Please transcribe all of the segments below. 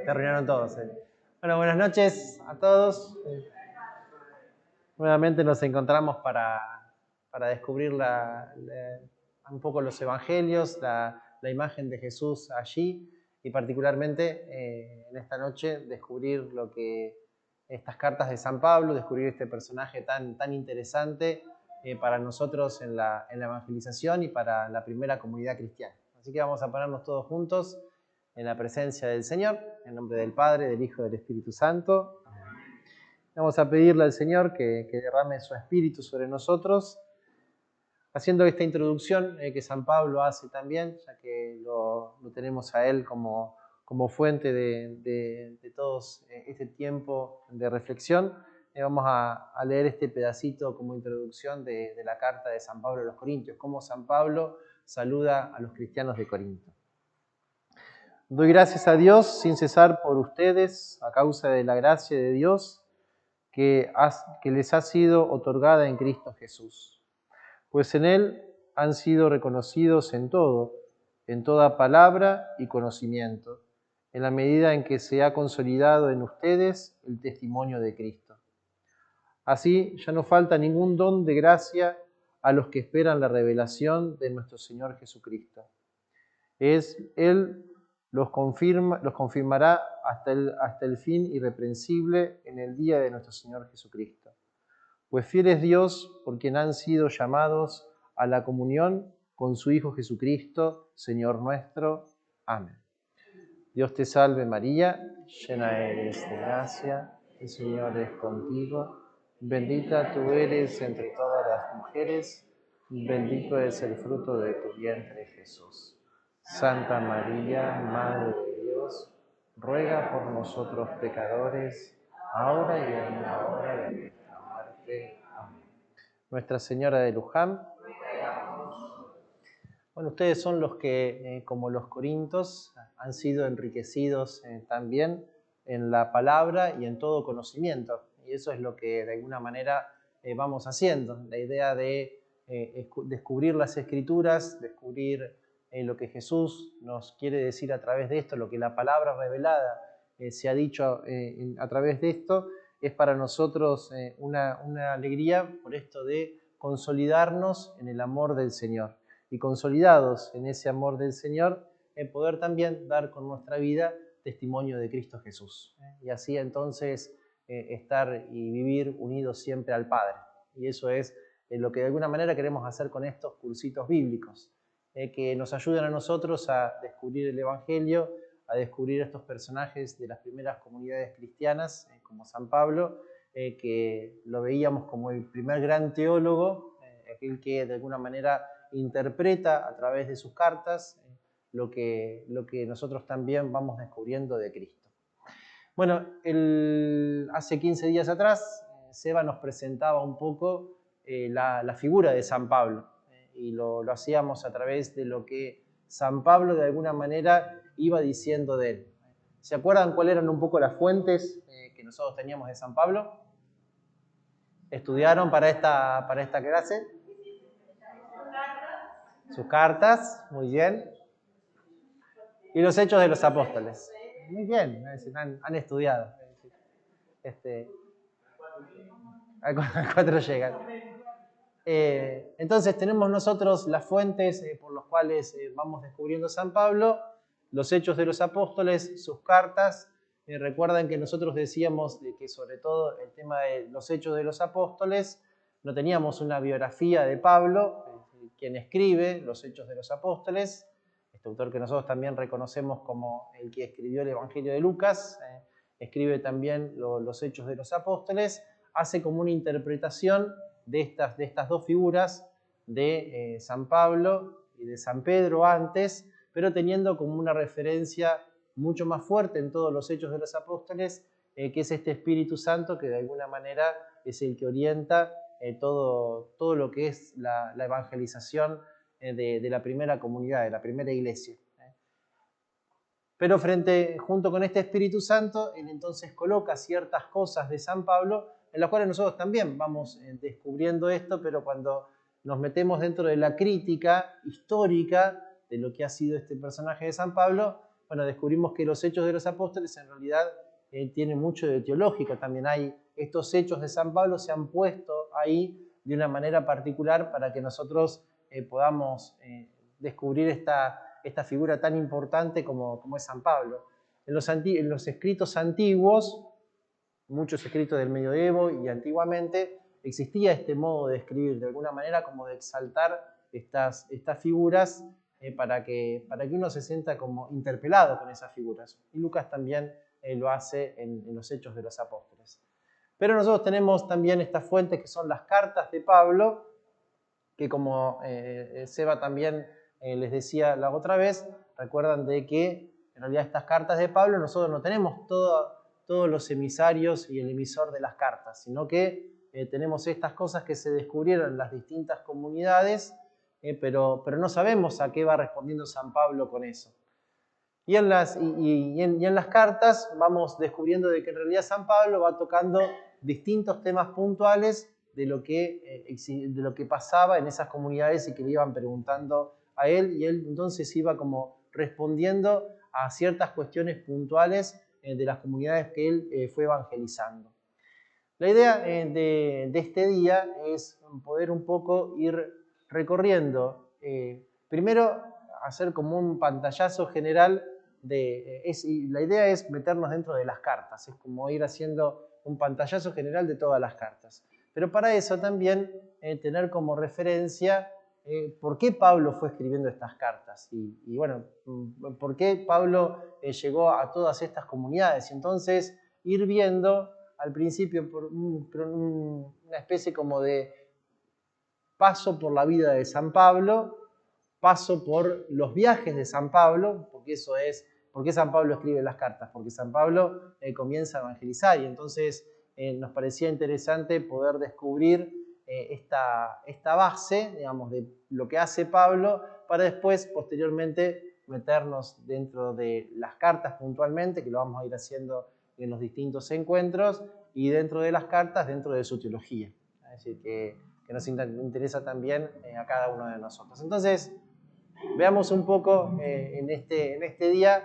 Terminaron todos. Bueno, buenas noches a todos. Nuevamente nos encontramos para descubrir un poco los evangelios, la imagen de Jesús allí y particularmente en esta noche descubrir lo que estas cartas de San Pablo, descubrir este personaje tan interesante para nosotros en la evangelización y para la primera comunidad cristiana. Así que vamos a ponernos todos juntos en la presencia del Señor, en nombre del Padre, del Hijo y del Espíritu Santo. Vamos a pedirle al Señor que derrame su Espíritu sobre nosotros, haciendo esta introducción que San Pablo hace también, ya que lo tenemos a él como fuente de todo este tiempo de reflexión. Vamos a leer este pedacito como introducción de la carta de San Pablo a los Corintios, cómo San Pablo saluda a los cristianos de Corinto. Doy gracias a Dios sin cesar por ustedes, a causa de la gracia de Dios que les ha sido otorgada en Cristo Jesús. Pues en Él han sido reconocidos en todo, en toda palabra y conocimiento, en la medida en que se ha consolidado en ustedes el testimonio de Cristo. Así ya no falta ningún don de gracia a los que esperan la revelación de nuestro Señor Jesucristo. Él los confirmará hasta el fin irreprensible en el día de nuestro Señor Jesucristo. Pues fiel es Dios por quien han sido llamados a la comunión con su Hijo Jesucristo, Señor nuestro. Amén. Dios te salve María, llena eres de gracia, el Señor es contigo, bendita tú eres entre todas las mujeres, bendito es el fruto de tu vientre Jesús. Santa María, Madre de Dios, ruega por nosotros pecadores, ahora y en la hora de nuestra muerte. Amén. Nuestra Señora de Luján. Bueno, ustedes son los que, como los corintios, han sido enriquecidos también en la palabra y en todo conocimiento. Y eso es lo que de alguna manera vamos haciendo. La idea de descubrir las Escrituras, descubrir lo que Jesús nos quiere decir a través de esto, lo que la palabra revelada se ha dicho a través de esto, es para nosotros una alegría por esto de consolidarnos en el amor del Señor. Y consolidados en ese amor del Señor, poder también dar con nuestra vida testimonio de Cristo Jesús. Y así entonces estar y vivir unidos siempre al Padre. Y eso es lo que de alguna manera queremos hacer con estos cursitos bíblicos, que nos ayuden a nosotros a descubrir el Evangelio, a descubrir estos personajes de las primeras comunidades cristianas, como San Pablo, que lo veíamos como el primer gran teólogo, aquel que de alguna manera interpreta a través de sus cartas lo que nosotros también vamos descubriendo de Cristo. Bueno, hace 15 días atrás, Seba nos presentaba un poco la figura de San Pablo, y lo hacíamos a través de lo que San Pablo de alguna manera iba diciendo de él. ¿Se acuerdan cuáles eran un poco las fuentes que nosotros teníamos de San Pablo? ¿Estudiaron para esta clase? Sus cartas, muy bien. Y los Hechos de los Apóstoles. Muy bien, han estudiado. Al 4 llegan. Entonces tenemos nosotros las fuentes por las cuales vamos descubriendo San Pablo, los Hechos de los Apóstoles, sus cartas. Recuerdan que nosotros decíamos de que sobre todo el tema de los Hechos de los Apóstoles, no teníamos una biografía de Pablo, quien escribe los Hechos de los Apóstoles, este autor que nosotros también reconocemos como el que escribió el Evangelio de Lucas, escribe también los Hechos de los Apóstoles, hace como una interpretación de estas dos figuras de San Pablo y de San Pedro antes, pero teniendo como una referencia mucho más fuerte en todos los Hechos de los Apóstoles, que es este Espíritu Santo que de alguna manera es el que orienta todo lo que es la evangelización de la primera comunidad, de la primera iglesia. Pero junto con este Espíritu Santo, él entonces coloca ciertas cosas de San Pablo, en las cuales nosotros también vamos descubriendo esto, pero cuando nos metemos dentro de la crítica histórica de lo que ha sido este personaje de San Pablo, bueno, descubrimos que los Hechos de los Apóstoles en realidad tienen mucho de teológico. También estos hechos de San Pablo se han puesto ahí de una manera particular para que nosotros podamos descubrir esta figura tan importante como es San Pablo. En los escritos antiguos, muchos escritos del medioevo y antiguamente, existía este modo de escribir, de alguna manera como de exaltar estas figuras para que uno se sienta como interpelado con esas figuras. Y Lucas también lo hace en los Hechos de los Apóstoles. Pero nosotros tenemos también estas fuentes que son las cartas de Pablo, que como Seba también les decía la otra vez, recuerdan de que en realidad estas cartas de Pablo nosotros no tenemos todos los emisarios y el emisor de las cartas, sino que tenemos estas cosas que se descubrieron en las distintas comunidades, pero no sabemos a qué va respondiendo San Pablo con eso. Y en las cartas vamos descubriendo de que en realidad San Pablo va tocando distintos temas puntuales de lo que pasaba en esas comunidades y que le iban preguntando a él, y él entonces iba como respondiendo a ciertas cuestiones puntuales de las comunidades que él fue evangelizando. La idea de este día es poder un poco ir recorriendo, primero hacer como un pantallazo general la idea es meternos dentro de las cartas, es como ir haciendo un pantallazo general de todas las cartas. Pero para eso también tener como referencia por qué Pablo fue escribiendo estas cartas y bueno, por qué Pablo llegó a todas estas comunidades. Entonces, ir viendo al principio por una especie como de paso por la vida de San Pablo, paso por los viajes de San Pablo, porque eso es, ¿por qué San Pablo escribe las cartas? Porque San Pablo comienza a evangelizar y entonces nos parecía interesante poder descubrir esta base, digamos, de lo que hace Pablo, para después, posteriormente, meternos dentro de las cartas puntualmente, que lo vamos a ir haciendo en los distintos encuentros, y dentro de las cartas, dentro de su teología. Es decir, que nos interesa también a cada uno de nosotros. Entonces, veamos un poco en este día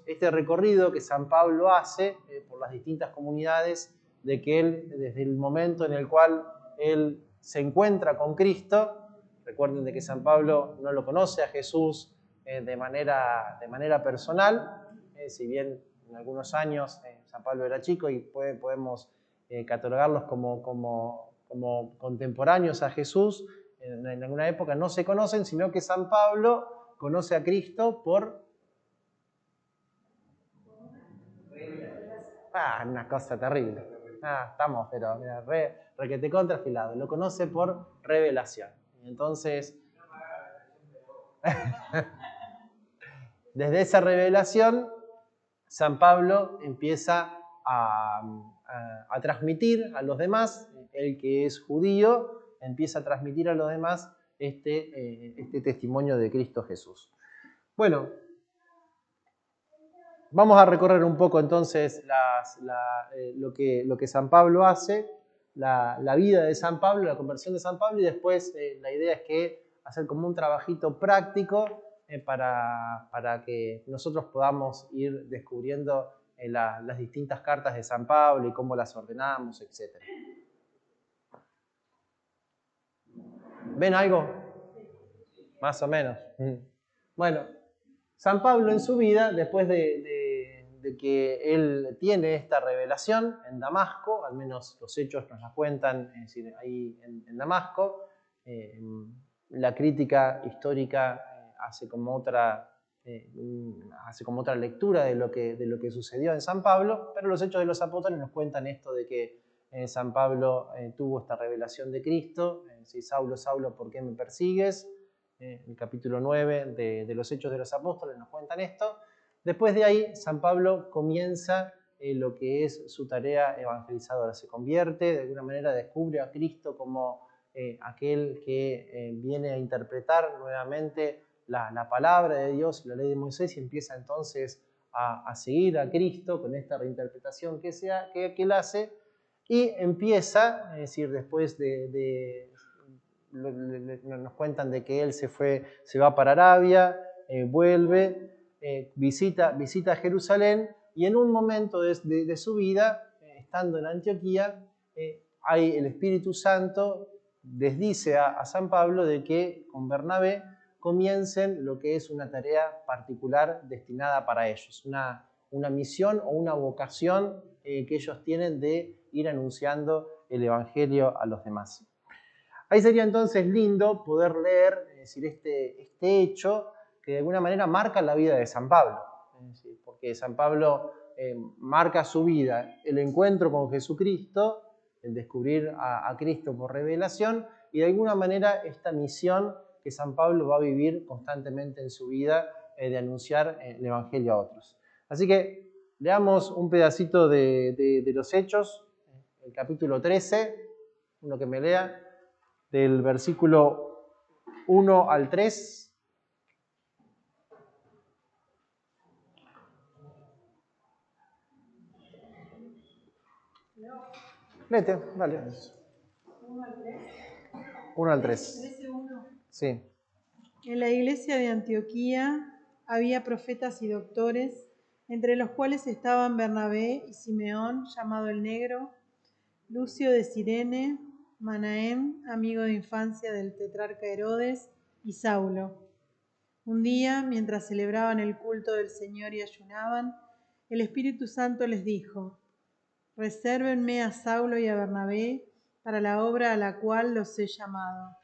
este recorrido que San Pablo hace por las distintas comunidades, de que él, desde el momento en el cual él se encuentra con Cristo, recuerden de que San Pablo no lo conoce a Jesús de manera personal, si bien en algunos años San Pablo era chico y podemos catalogarlos como contemporáneos a Jesús, en alguna época no se conocen, sino que San Pablo conoce a Cristo por una cosa terrible. Estamos, pero mira, requete contrafilado. Lo conoce por revelación. Entonces, desde esa revelación, San Pablo empieza a transmitir a los demás, el que es judío, empieza a transmitir a los demás este testimonio de Cristo Jesús. Bueno, vamos a recorrer un poco entonces lo que San Pablo hace, la vida de San Pablo, la conversión de San Pablo, y después la idea es que hacer como un trabajito práctico para que nosotros podamos ir descubriendo las distintas cartas de San Pablo y cómo las ordenamos, etc. ¿Ven algo? Más o menos. Bueno, San Pablo en su vida, después de que él tiene esta revelación en Damasco, al menos los hechos nos la cuentan, es decir, ahí en Damasco, la crítica histórica hace como otra lectura de lo que sucedió en San Pablo, pero los Hechos de los Apóstoles nos cuentan esto de que San Pablo tuvo esta revelación de Cristo, Saulo, Saulo, ¿por qué me persigues? El capítulo 9 de los Hechos de los Apóstoles nos cuentan esto. Después de ahí, San Pablo comienza lo que es su tarea evangelizadora, se convierte, de alguna manera descubre a Cristo como aquel que viene a interpretar nuevamente la palabra de Dios y la ley de Moisés, y empieza entonces a seguir a Cristo con esta reinterpretación que él hace, y empieza, es decir, después de nos cuentan de que él se va para Arabia, vuelve, visita Jerusalén, y en un momento de su vida, estando en Antioquía, el Espíritu Santo les dice a San Pablo de que con Bernabé comiencen lo que es una tarea particular destinada para ellos, una misión o una vocación que ellos tienen de ir anunciando el Evangelio a los demás. Ahí sería entonces lindo poder leer, es decir, este hecho que de alguna manera marca la vida de San Pablo, es decir, porque San Pablo marca su vida, el encuentro con Jesucristo, el descubrir a Cristo por revelación, y de alguna manera esta misión que San Pablo va a vivir constantemente en su vida de anunciar el Evangelio a otros. Así que leamos un pedacito de los Hechos, el capítulo 13, uno que me lea, del versículo 1 al 3. Lete, dale. 1 al 3. Sí. En la iglesia de Antioquía había profetas y doctores, entre los cuales estaban Bernabé y Simeón, llamado el Negro, Lucio de Cirene, Manaén, amigo de infancia del tetrarca Herodes, y Saulo. Un día, mientras celebraban el culto del Señor y ayunaban, el Espíritu Santo les dijo: «Resérvenme a Saulo y a Bernabé para la obra a la cual los he llamado».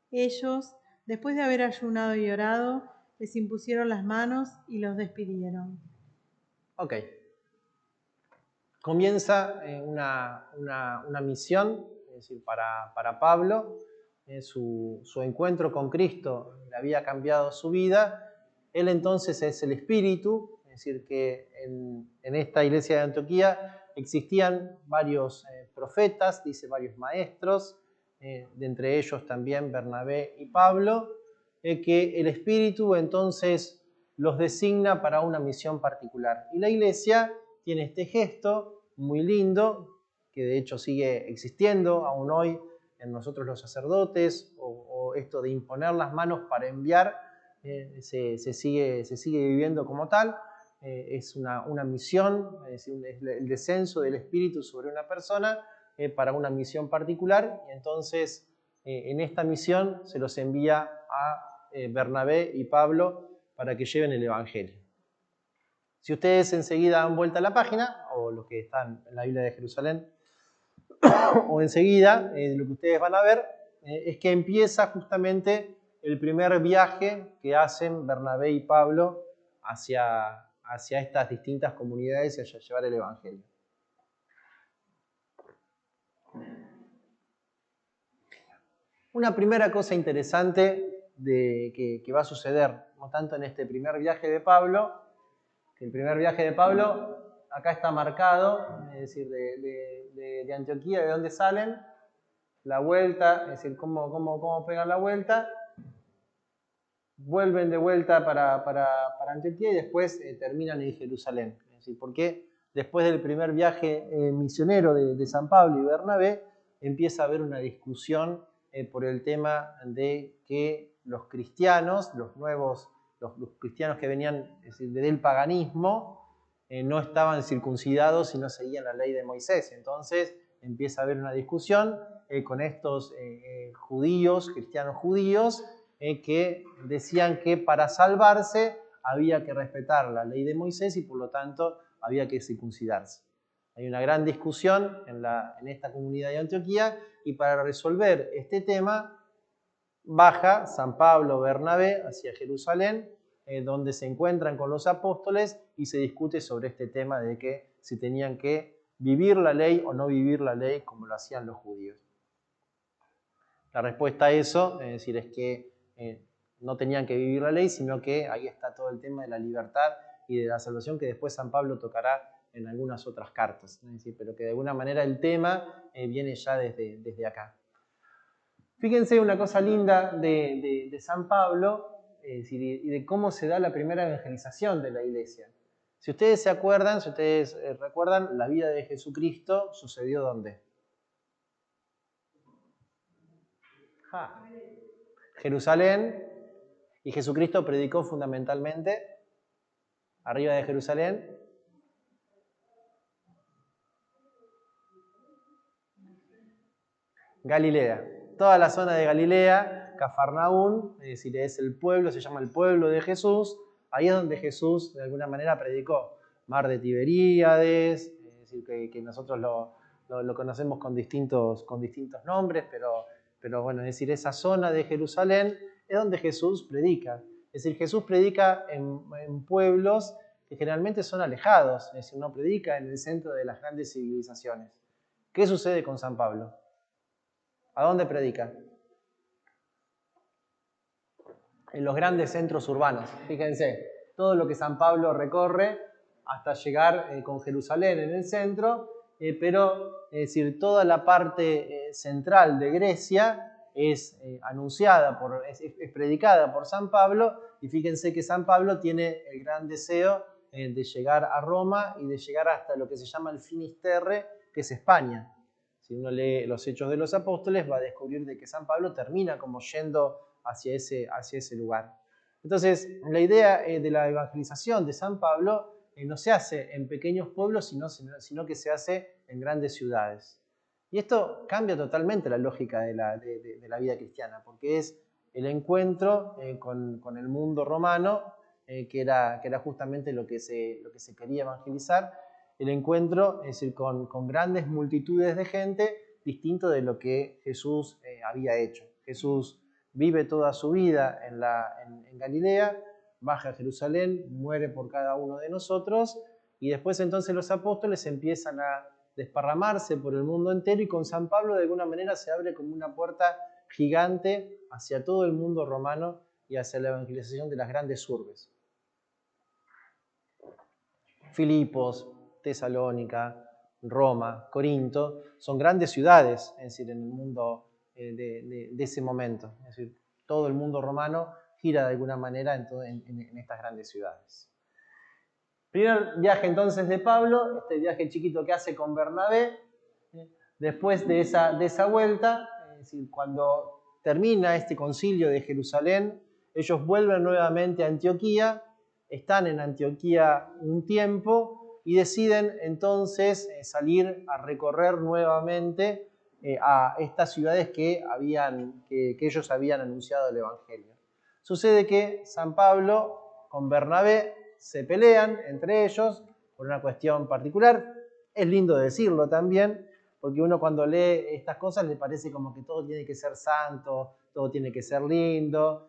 Ellos, después de haber ayunado y orado, les impusieron las manos y los despidieron. Ok. Comienza una misión, es decir, para Pablo, su encuentro con Cristo le había cambiado su vida. Él entonces es el Espíritu, es decir, que en esta iglesia de Antioquía existían varios profetas, dice varios maestros, de entre ellos también Bernabé y Pablo, que el Espíritu entonces los designa para una misión particular. Y la iglesia tiene este gesto muy lindo, que de hecho sigue existiendo aún hoy en nosotros los sacerdotes, o esto de imponer las manos para enviar, se sigue viviendo como tal. Es una misión, es decir, es el descenso del Espíritu sobre una persona para una misión particular, y entonces en esta misión se los envía a Bernabé y Pablo para que lleven el Evangelio. Si ustedes enseguida dan vuelta a la página, o los que están en la Biblia de Jerusalén, o enseguida lo que ustedes van a ver es que empieza justamente el primer viaje que hacen Bernabé y Pablo hacia estas distintas comunidades y hacia llevar el Evangelio. Una primera cosa interesante que va a suceder, no tanto en este primer viaje de Pablo, que el primer viaje de Pablo acá está marcado, es decir, de Antioquía, de dónde salen, la vuelta, es decir, cómo pegan la vuelta, vuelven de vuelta para Antioquía y después terminan en Jerusalén. Es decir, porque después del primer viaje misionero de San Pablo y Bernabé, empieza a haber una discusión por el tema de que los cristianos, los cristianos que venían, es decir, del paganismo, no estaban circuncidados y no seguían la ley de Moisés. Entonces empieza a haber una discusión con estos judíos, cristianos judíos, que decían que para salvarse había que respetar la ley de Moisés y por lo tanto había que circuncidarse. Hay una gran discusión en esta comunidad de Antioquía, y para resolver este tema baja San Pablo Bernabé hacia Jerusalén, donde se encuentran con los apóstoles y se discute sobre este tema de que si tenían que vivir la ley o no vivir la ley como lo hacían los judíos. La respuesta a eso, es decir, es que no tenían que vivir la ley, sino que ahí está todo el tema de la libertad y de la salvación, que después San Pablo tocará en algunas otras cartas, es decir, pero que de alguna manera el tema viene ya desde acá. Fíjense una cosa linda de San Pablo, y de cómo se da la primera evangelización de la iglesia. Si ustedes se acuerdan, si ustedes recuerdan, la vida de Jesucristo sucedió ¿dónde? Jerusalén, y Jesucristo predicó fundamentalmente arriba de Jerusalén. Galilea, toda la zona de Galilea, Cafarnaún, es decir, es el pueblo, se llama el pueblo de Jesús, ahí es donde Jesús de alguna manera predicó. Mar de Tiberíades, es decir, que nosotros lo conocemos con distintos nombres, pero bueno, es decir, esa zona de Jerusalén es donde Jesús predica. Es decir, Jesús predica en pueblos que generalmente son alejados, es decir, no predica en el centro de las grandes civilizaciones. ¿Qué sucede con San Pablo? ¿A dónde predica? En los grandes centros urbanos. Fíjense, todo lo que San Pablo recorre hasta llegar con Jerusalén en el centro, pero es decir, toda la parte central de Grecia es anunciada, es predicada por San Pablo, y fíjense que San Pablo tiene el gran deseo de llegar a Roma y de llegar hasta lo que se llama el Finisterre, que es España. Si uno lee los Hechos de los Apóstoles, va a descubrir de que San Pablo termina como yendo hacia ese lugar. Entonces, la idea de la evangelización de San Pablo no se hace en pequeños pueblos, sino que se hace en grandes ciudades. Y esto cambia totalmente la lógica de la vida cristiana, porque es el encuentro con el mundo romano, que era justamente lo que se quería evangelizar, el encuentro, es decir, con grandes multitudes de gente, distinto de lo que Jesús había hecho. Jesús vive toda su vida en Galilea, baja a Jerusalén, muere por cada uno de nosotros, y después entonces los apóstoles empiezan a desparramarse por el mundo entero, y con San Pablo de alguna manera se abre como una puerta gigante hacia todo el mundo romano y hacia la evangelización de las grandes urbes. Filipos, Tesalónica, Roma, Corinto, son grandes ciudades, es decir, en el mundo de ese momento. Es decir, todo el mundo romano gira de alguna manera en estas grandes ciudades. Primer viaje entonces de Pablo, este viaje chiquito que hace con Bernabé. Después de esa vuelta, es decir, cuando termina este concilio de Jerusalén, ellos vuelven nuevamente a Antioquía, están en Antioquía un tiempo y deciden entonces salir a recorrer nuevamente a estas ciudades que ellos habían anunciado el Evangelio. Sucede que San Pablo con Bernabé se pelean entre ellos por una cuestión particular. Es lindo decirlo también, porque uno cuando lee estas cosas le parece como que todo tiene que ser santo, todo tiene que ser lindo,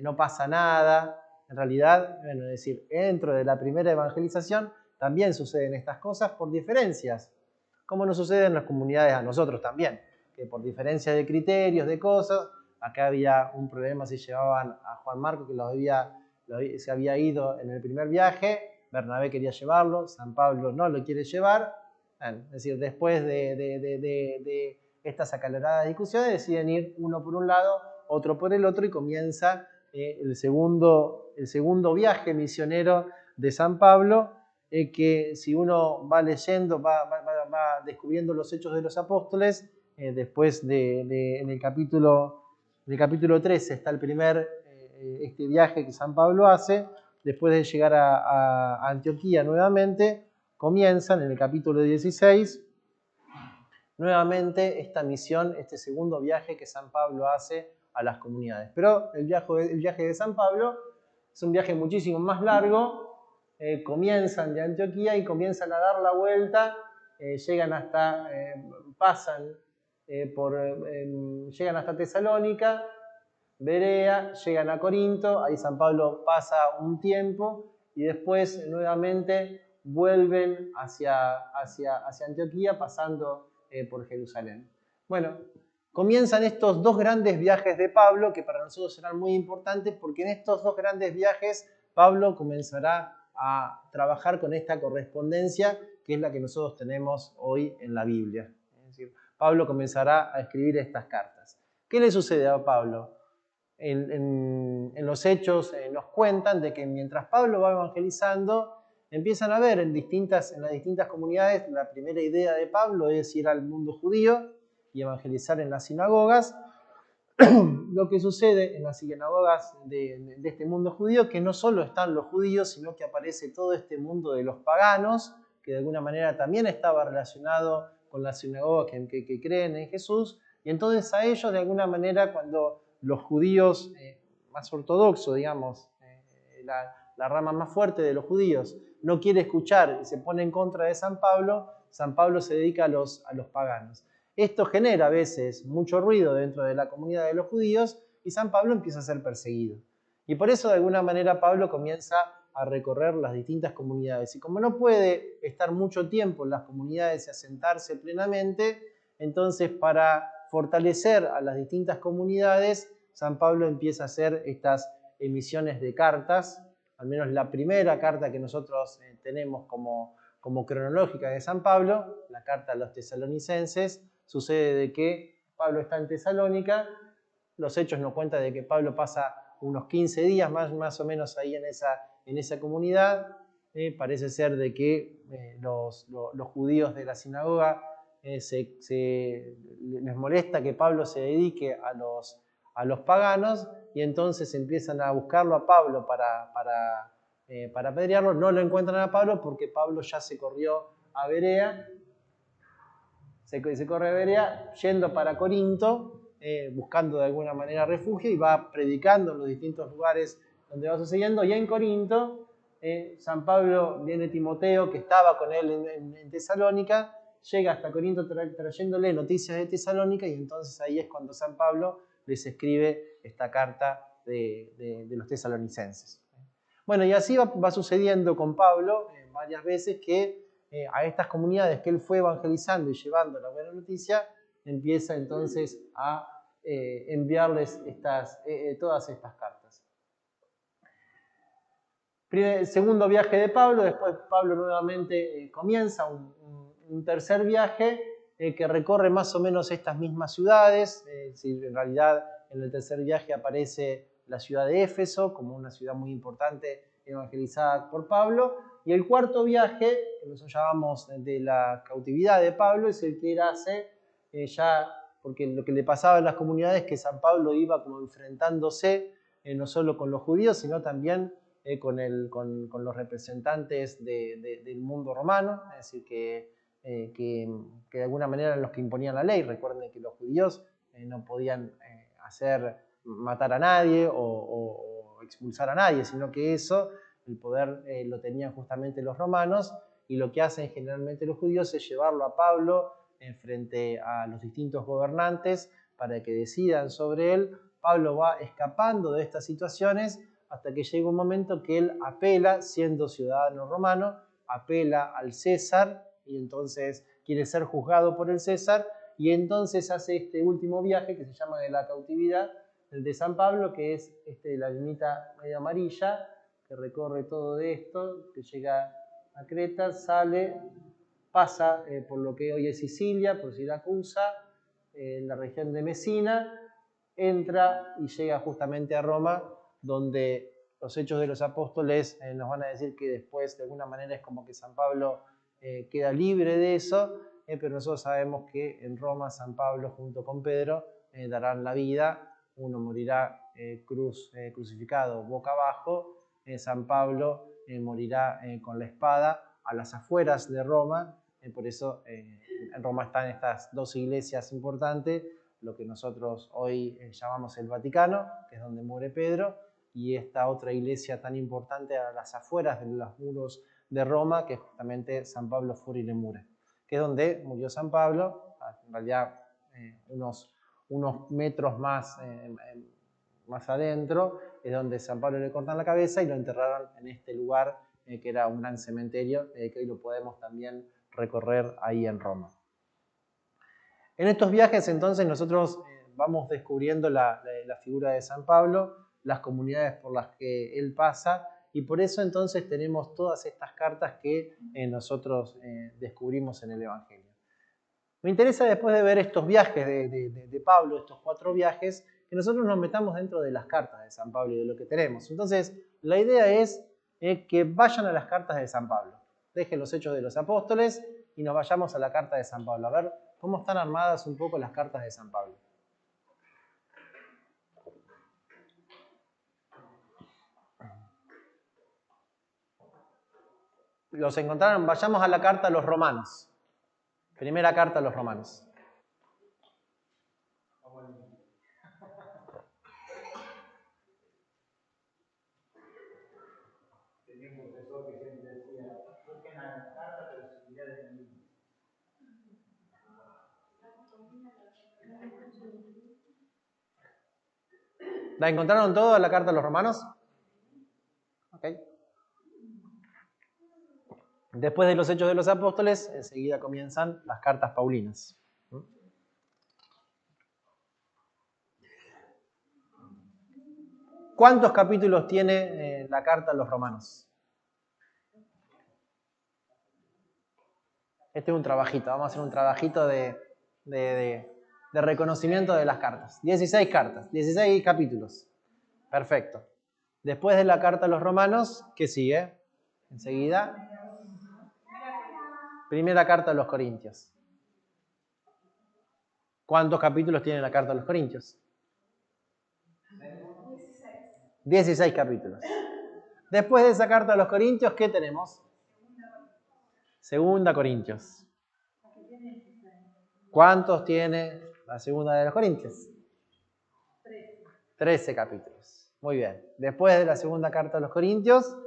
no pasa nada. En realidad, bueno, es decir, dentro de la primera evangelización también suceden estas cosas por diferencias, como nos sucede en las comunidades a nosotros también, que por diferencia de criterios, de cosas, acá había un problema si llevaban a Juan Marco, que se había ido en el primer viaje, Bernabé quería llevarlo, San Pablo no lo quiere llevar. Bueno, es decir, después de estas acaloradas discusiones deciden ir uno por un lado, otro por el otro, y comienza el segundo viaje misionero de San Pablo, que si uno va leyendo, va descubriendo los Hechos de los Apóstoles, después en el capítulo 13 está el primer este viaje que San Pablo hace, después de llegar a Antioquía nuevamente, comienzan en el capítulo 16 nuevamente esta misión, este segundo viaje que San Pablo hace a las comunidades. Pero el viaje de San Pablo es un viaje muchísimo más largo. Comienzan de Antioquía y comienzan a dar la vuelta, llegan hasta Tesalónica, Berea, llegan a Corinto, ahí San Pablo pasa un tiempo y después nuevamente vuelven hacia Antioquía pasando por Jerusalén. Bueno, comienzan estos dos grandes viajes de Pablo que para nosotros serán muy importantes porque en estos dos grandes viajes Pablo comenzará a trabajar con esta correspondencia que es la que nosotros tenemos hoy en la Biblia. Es decir, Pablo comenzará a escribir estas cartas. ¿Qué le sucede a Pablo? En los Hechos nos cuentan de que mientras Pablo va evangelizando, empiezan a ver en las distintas comunidades, la primera idea de Pablo es ir al mundo judío y evangelizar en las sinagogas. lo que sucede en las sinagogas de este mundo judío, que no solo están los judíos, sino que aparece todo este mundo de los paganos, que de alguna manera también estaba relacionado con las sinagogas que creen en Jesús, y entonces a ellos de alguna manera cuando los judíos más ortodoxos, digamos, la rama más fuerte de los judíos, no quiere escuchar y se pone en contra de San Pablo se dedica a los paganos. Esto genera a veces mucho ruido dentro de la comunidad de los judíos y San Pablo empieza a ser perseguido. Y por eso de alguna manera Pablo comienza a recorrer las distintas comunidades. Y como no puede estar mucho tiempo en las comunidades y asentarse plenamente, entonces para fortalecer a las distintas comunidades, San Pablo empieza a hacer estas emisiones de cartas, al menos la primera carta que nosotros tenemos como cronológica de San Pablo, la carta a los tesalonicenses. Sucede de que Pablo está en Tesalónica, los hechos nos cuentan de que Pablo pasa unos 15 días más o menos ahí en esa comunidad. Parece ser de que los judíos de la sinagoga les molesta que Pablo se dedique a los paganos y entonces empiezan a buscarlo a Pablo para apedrearlo. No lo encuentran a Pablo porque Pablo ya se corrió a Berea. Se corre a Berea yendo para Corinto, buscando de alguna manera refugio y va predicando en los distintos lugares donde va sucediendo. Y en Corinto, San Pablo, viene Timoteo, que estaba con él en Tesalónica, llega hasta Corinto trayéndole noticias de Tesalónica y entonces ahí es cuando San Pablo les escribe esta carta de los tesalonicenses. Bueno, y así va sucediendo con Pablo varias veces que a estas comunidades que él fue evangelizando y llevando la buena noticia, empieza entonces a enviarles todas estas cartas. Segundo viaje de Pablo, después Pablo nuevamente comienza un tercer viaje que recorre más o menos estas mismas ciudades. En realidad en el tercer viaje aparece la ciudad de Éfeso como una ciudad muy importante evangelizada por Pablo. Y el cuarto viaje, que nosotros llamamos de la cautividad de Pablo, es el que él hace ya, porque lo que le pasaba en las comunidades es que San Pablo iba como enfrentándose no solo con los judíos, sino también con los representantes del mundo romano, es decir, que de alguna manera eran los que imponían la ley. Recuerden que los judíos no podían matar a nadie o expulsar a nadie, sino que eso, el poder lo tenían justamente los romanos, y lo que hacen generalmente los judíos es llevarlo a Pablo frente a los distintos gobernantes para que decidan sobre él. Pablo va escapando de estas situaciones hasta que llega un momento que él apela, siendo ciudadano romano, apela al César y entonces quiere ser juzgado por el César y entonces hace este último viaje que se llama de la cautividad, el de San Pablo, que es de la linita medio amarilla, que recorre todo de esto, que llega a Creta, sale, pasa por lo que hoy es Sicilia, por Siracusa, en la región de Mesina, entra y llega justamente a Roma, donde los Hechos de los Apóstoles nos van a decir que después de alguna manera es como que San Pablo queda libre de eso, pero nosotros sabemos que en Roma San Pablo junto con Pedro darán la vida, uno morirá crucificado boca abajo, San Pablo morirá con la espada a las afueras de Roma, por eso en Roma están estas dos iglesias importantes, lo que nosotros hoy llamamos el Vaticano, que es donde muere Pedro, y esta otra iglesia tan importante a las afueras de los muros de Roma, que es justamente San Pablo Fuori Lemure, que es donde murió San Pablo, en realidad unos metros más adentro, es donde San Pablo le cortan la cabeza y lo enterraron en este lugar, que era un gran cementerio, que hoy lo podemos también recorrer ahí en Roma. En estos viajes entonces nosotros vamos descubriendo la figura de San Pablo, las comunidades por las que él pasa, y por eso entonces tenemos todas estas cartas que nosotros descubrimos en el Evangelio. Me interesa, después de ver estos viajes de Pablo, estos 4 viajes, que nosotros nos metamos dentro de las cartas de San Pablo y de lo que tenemos. Entonces, la idea es que vayan a las cartas de San Pablo. Dejen los Hechos de los Apóstoles y nos vayamos a la carta de San Pablo. A ver cómo están armadas un poco las cartas de San Pablo. los encontraron, vayamos a la carta a los romanos. Primera carta a los romanos. ¿La encontraron toda la carta a los romanos? Ok. Después de los Hechos de los Apóstoles, enseguida comienzan las cartas paulinas. ¿Cuántos capítulos tiene la carta a los romanos? Este es un trabajito, vamos a hacer un trabajito de reconocimiento de las cartas. 16 cartas, 16 capítulos. Perfecto. Después de la carta a los romanos, ¿qué sigue? Enseguida, primera carta a los corintios. ¿Cuántos capítulos tiene la carta a los corintios? 16 capítulos. Después de esa carta a los corintios, ¿qué tenemos? Segunda Corintios. ¿Cuántos tiene la segunda de los corintios? 13 capítulos. Muy bien. Después de la segunda carta a los corintios,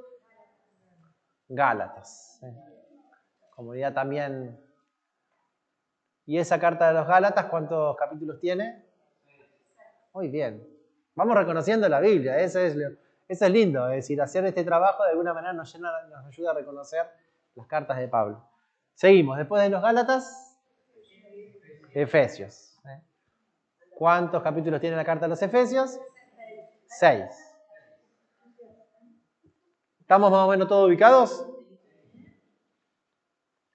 Gálatas. Como ya también. ¿Y esa carta de los Gálatas cuántos capítulos tiene? Muy bien. Vamos reconociendo la Biblia. Eso es lindo. Es decir, hacer este trabajo de alguna manera nos ayuda a reconocer las cartas de Pablo. Seguimos. Después de los Gálatas, Efesios. ¿Cuántos capítulos tiene la carta a los Efesios? 6. ¿Estamos más o menos todos ubicados?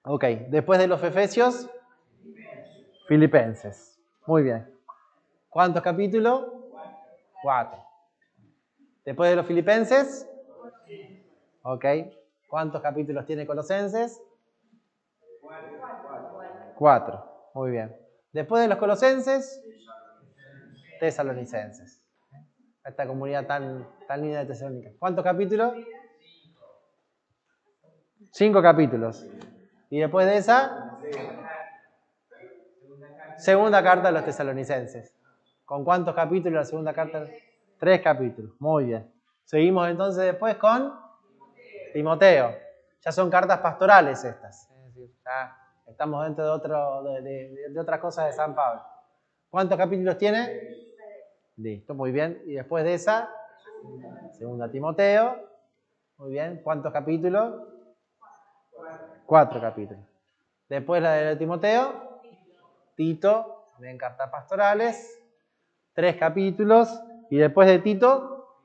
Ok. Después de los Efesios, Filipenses. Muy bien. ¿Cuántos capítulos? 4. Después de los Filipenses, ok. ¿Cuántos capítulos tiene Colosenses? 4. Muy bien. Después de los Colosenses, Tesalonicenses. Esta comunidad tan linda de Tesalónica. ¿Cuántos capítulos? 5 capítulos. Y después de esa, segunda carta a los tesalonicenses. ¿Con cuántos capítulos la segunda carta? 3 capítulos. Muy bien. Seguimos entonces después con Timoteo. Ya son cartas pastorales estas. Es decir, ya estamos dentro de otra cosa de San Pablo. ¿Cuántos capítulos tiene? Listo, muy bien. Y después de esa, segunda Timoteo. Muy bien. ¿Cuántos capítulos? 4 capítulos. Después la de Timoteo, Tito, también cartas pastorales, 3 capítulos. Y después de Tito,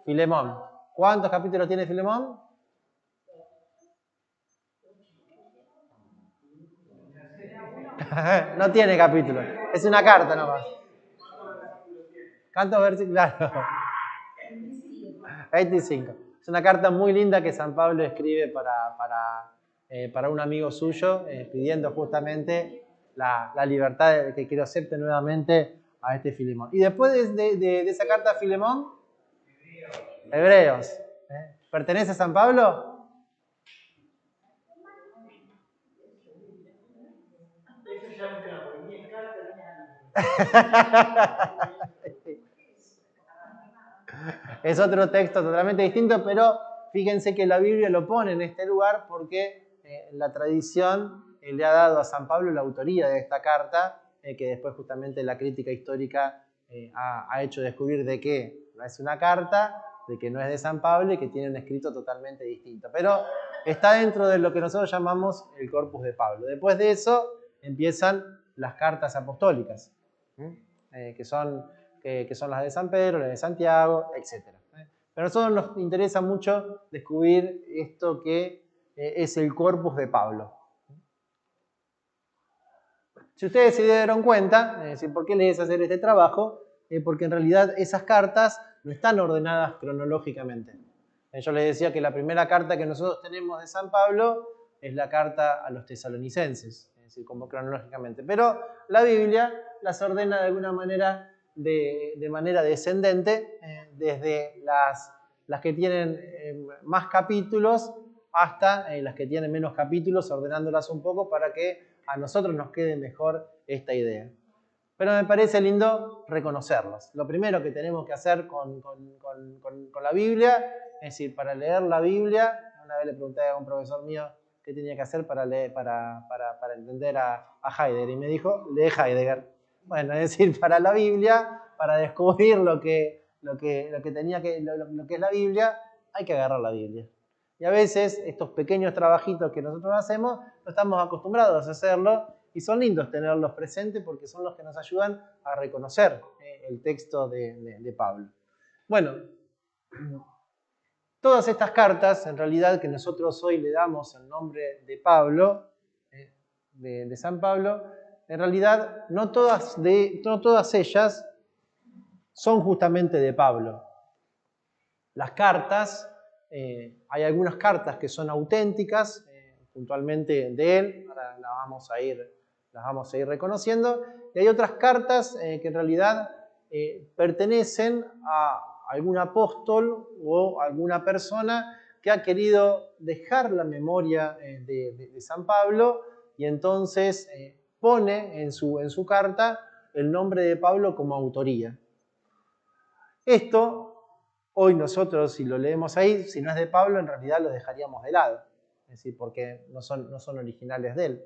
Filemón. ¿Cuántos capítulos tiene Filemón? No tiene capítulos, es una carta nomás. ¿Cuántos versículos? Claro. 25. Es una carta muy linda que San Pablo escribe para un amigo suyo, pidiendo justamente la libertad de que lo acepte nuevamente a este Filemón. Y después de esa carta a Filemón, Hebreos. ¿Pertenece a San Pablo? Es otro texto totalmente distinto, pero fíjense que la Biblia lo pone en este lugar porque la tradición le ha dado a San Pablo la autoría de esta carta, que después justamente la crítica histórica ha hecho descubrir de que no es una carta, de que no es de San Pablo y que tiene un escrito totalmente distinto. Pero está dentro de lo que nosotros llamamos el corpus de Pablo. Después de eso empiezan las cartas apostólicas, que son las de San Pedro, las de Santiago, etc. Pero a nosotros nos interesa mucho descubrir esto que es el corpus de Pablo. Si ustedes se dieron cuenta, es decir, ¿por qué les hacer este trabajo? Porque en realidad esas cartas no están ordenadas cronológicamente. Yo les decía que la primera carta que nosotros tenemos de San Pablo es la carta a los tesalonicenses, es decir, como cronológicamente. Pero la Biblia las ordena de alguna manera de manera descendente, desde las que tienen más capítulos hasta las que tienen menos capítulos, ordenándolas un poco para que a nosotros nos quede mejor esta idea. Pero me parece lindo reconocerlos. Lo primero que tenemos que hacer con la Biblia, es decir, para leer la Biblia, una vez le pregunté a un profesor mío qué tenía que hacer para entender a Heidegger, y me dijo, lee Heidegger. Bueno, es decir, para la Biblia, para descubrir lo que es la Biblia, hay que agarrar la Biblia. Y a veces estos pequeños trabajitos que nosotros hacemos, no estamos acostumbrados a hacerlo, y son lindos tenerlos presentes porque son los que nos ayudan a reconocer el texto de Pablo. Bueno, todas estas cartas, en realidad, que nosotros hoy le damos el nombre de Pablo, de San Pablo, en realidad no todas ellas son justamente de Pablo. Las cartas, hay algunas cartas que son auténticas, puntualmente de él, ahora las vamos a ir reconociendo, y hay otras cartas que en realidad pertenecen a algún apóstol o alguna persona que ha querido dejar la memoria de San Pablo, y entonces pone en su carta el nombre de Pablo como autoría. Esto, hoy nosotros, si lo leemos ahí, si no es de Pablo, en realidad lo dejaríamos de lado, es decir, porque no son originales de él.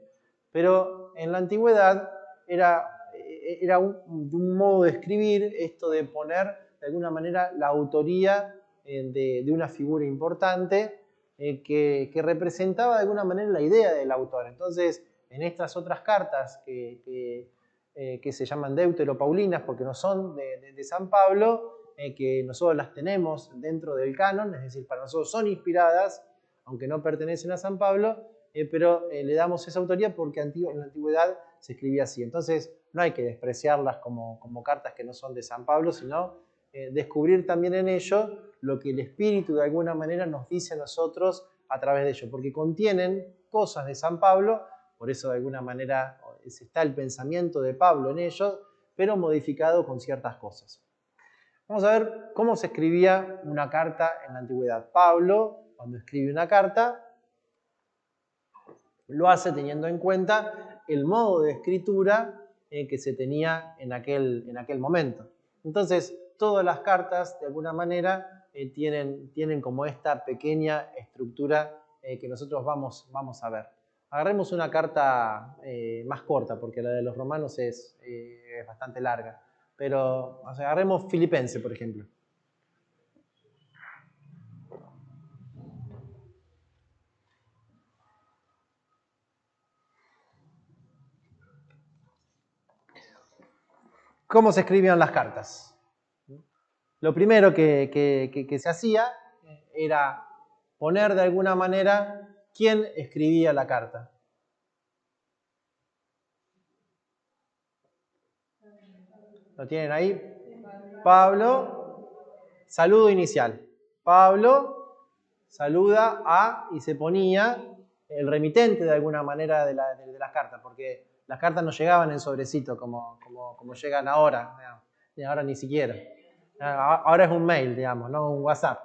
Pero en la antigüedad era un modo de escribir esto de poner de alguna manera la autoría de una figura importante que representaba de alguna manera la idea del autor. Entonces, en estas otras cartas que se llaman deuteropaulinas, porque no son de San Pablo, que nosotros las tenemos dentro del canon, es decir, para nosotros son inspiradas, aunque no pertenecen a San Pablo, pero le damos esa autoría porque en la antigüedad se escribía así. Entonces, no hay que despreciarlas como cartas que no son de San Pablo, sino descubrir también en ello lo que el Espíritu de alguna manera nos dice a nosotros a través de ello, porque contienen cosas de San Pablo, por eso de alguna manera está el pensamiento de Pablo en ellos, pero modificado con ciertas cosas. Vamos a ver cómo se escribía una carta en la antigüedad. Pablo, cuando escribe una carta, lo hace teniendo en cuenta el modo de escritura que se tenía en aquel momento. Entonces, todas las cartas, de alguna manera, tienen como esta pequeña estructura que nosotros vamos a ver. Agarremos una carta más corta, porque la de los romanos es bastante larga. Pero agarremos Filipense, por ejemplo. ¿Cómo se escribían las cartas? Lo primero que se hacía era poner de alguna manera quién escribía la carta. ¿Lo tienen ahí? Pablo, saludo inicial. Pablo saluda a, y se ponía el remitente de alguna manera de las cartas, porque las cartas no llegaban en sobrecito como llegan ahora, digamos, y ahora ni siquiera. Ahora es un mail, digamos, no un WhatsApp.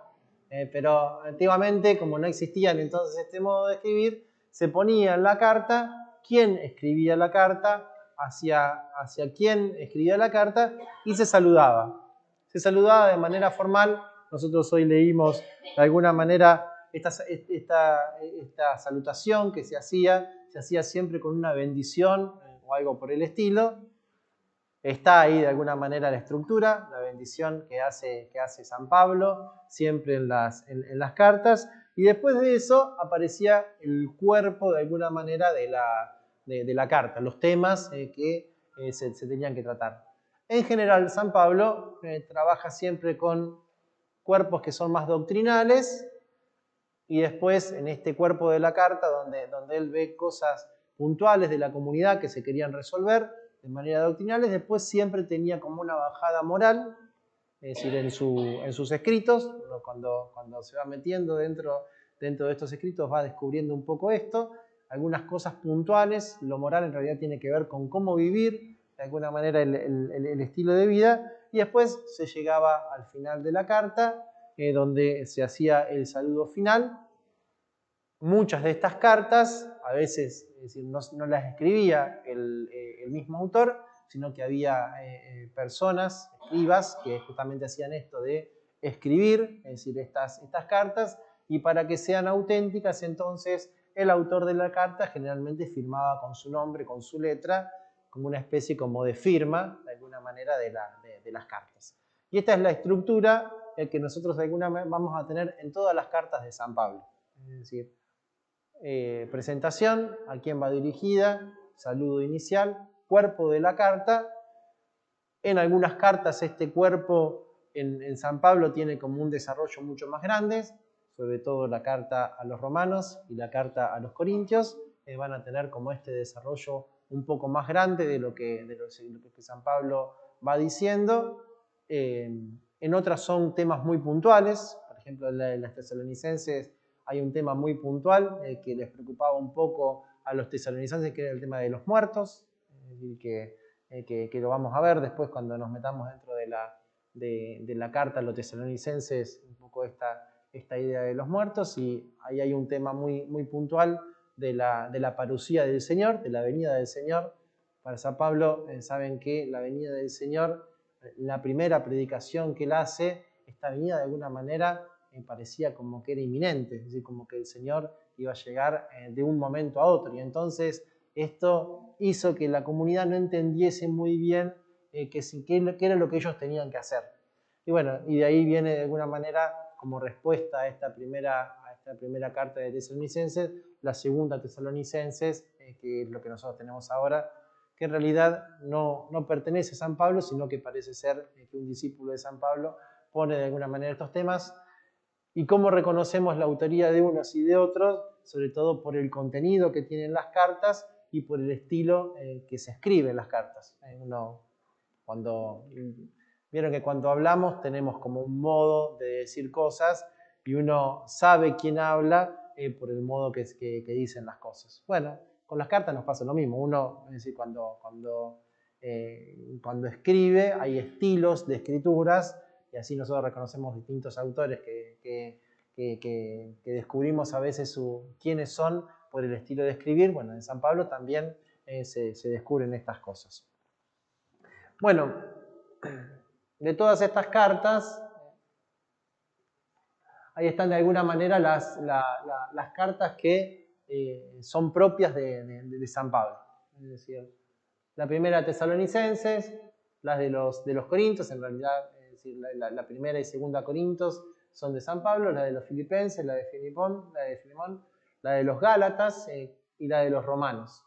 Pero antiguamente, como no existían entonces este modo de escribir, se ponía en la carta quién escribía la carta, hacia quién escribía la carta, y se saludaba. Se saludaba de manera formal. Nosotros hoy leímos de alguna manera esta salutación que se hacía siempre con una bendición o algo por el estilo. Está ahí de alguna manera la estructura, la bendición que hace San Pablo, siempre en las cartas, y después de eso aparecía el cuerpo de alguna manera de la carta, los temas que se tenían que tratar. En general, San Pablo trabaja siempre con cuerpos que son más doctrinales, y después en este cuerpo de la carta, donde él ve cosas puntuales de la comunidad que se querían resolver de manera doctrinales, después siempre tenía como una bajada moral, es decir, en sus escritos, cuando se va metiendo dentro de estos escritos va descubriendo un poco esto, algunas cosas puntuales. Lo moral en realidad tiene que ver con cómo vivir de alguna manera el estilo de vida, y después se llegaba al final de la carta, donde se hacía el saludo final, muchas de estas cartas, a veces es decir, no las escribía el mismo autor, sino que había personas, escribas, que justamente hacían esto de escribir, es decir, estas cartas, y para que sean auténticas, entonces el autor de la carta generalmente firmaba con su nombre, con su letra, como una especie como de firma, de alguna manera, de las cartas. Y esta es la estructura que nosotros de alguna manera vamos a tener en todas las cartas de San Pablo. Es decir, presentación, a quién va dirigida, saludo inicial, cuerpo de la carta. En algunas cartas este cuerpo en San Pablo tiene como un desarrollo mucho más grande, sobre todo la carta a los romanos y la carta a los corintios, van a tener como este desarrollo un poco más grande de lo que San Pablo va diciendo. En otras son temas muy puntuales, por ejemplo en las tesalonicenses hay un tema muy puntual que les preocupaba un poco a los tesalonicenses, que era el tema de los muertos, es decir, que lo vamos a ver después cuando nos metamos dentro de la carta a los tesalonicenses, un poco esta idea de los muertos, y ahí hay un tema muy, muy puntual de la parucía del Señor, de la venida del Señor. Para San Pablo, saben que la venida del Señor, la primera predicación que él hace, esta venida de alguna manera parecía como que era inminente, es decir, como que el Señor iba a llegar de un momento a otro, y entonces esto hizo que la comunidad no entendiese muy bien qué era lo que ellos tenían que hacer. Y bueno, y de ahí viene de alguna manera como respuesta a esta primera carta de Tesalonicenses, la segunda Tesalonicenses, que es lo que nosotros tenemos ahora, que en realidad no pertenece a San Pablo, sino que parece ser que un discípulo de San Pablo pone de alguna manera estos temas. Y cómo reconocemos la autoría de unos y de otros, sobre todo por el contenido que tienen las cartas y por el estilo que se escriben las cartas. Vieron que cuando hablamos tenemos como un modo de decir cosas y uno sabe quién habla por el modo que dicen las cosas. Bueno, con las cartas nos pasa lo mismo. Uno, es decir, cuando escribe hay estilos de escrituras, y así nosotros reconocemos distintos autores que descubrimos a veces quiénes son por el estilo de escribir. Bueno, en San Pablo también se descubren estas cosas. Bueno, de todas estas cartas, ahí están de alguna manera las cartas que son propias de San Pablo. Es decir, la primera de Tesalonicenses, las de los Corintios, en realidad, es decir, la primera y segunda Corintios son de San Pablo, la de los Filipenses, la de Filemón, la de los Gálatas y la de los Romanos.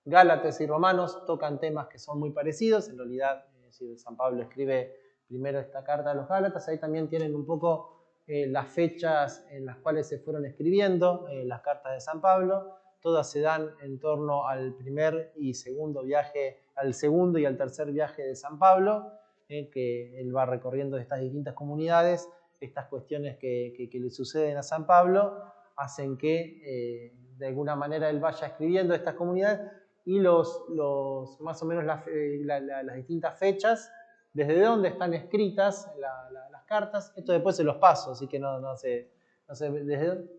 Gálatas y Romanos tocan temas que son muy parecidos, en realidad, es decir, San Pablo escribe primero esta carta a los Gálatas, ahí también tienen un poco las fechas en las cuales se fueron escribiendo las cartas de San Pablo. Todas se dan en torno al primer y segundo viaje, al segundo y al tercer viaje de San Pablo, que él va recorriendo estas distintas comunidades. Estas cuestiones que le suceden a San Pablo hacen que de alguna manera él vaya escribiendo estas comunidades, y más o menos las distintas fechas, desde dónde están escritas las cartas. Esto después se los paso, así que no sé desde dónde.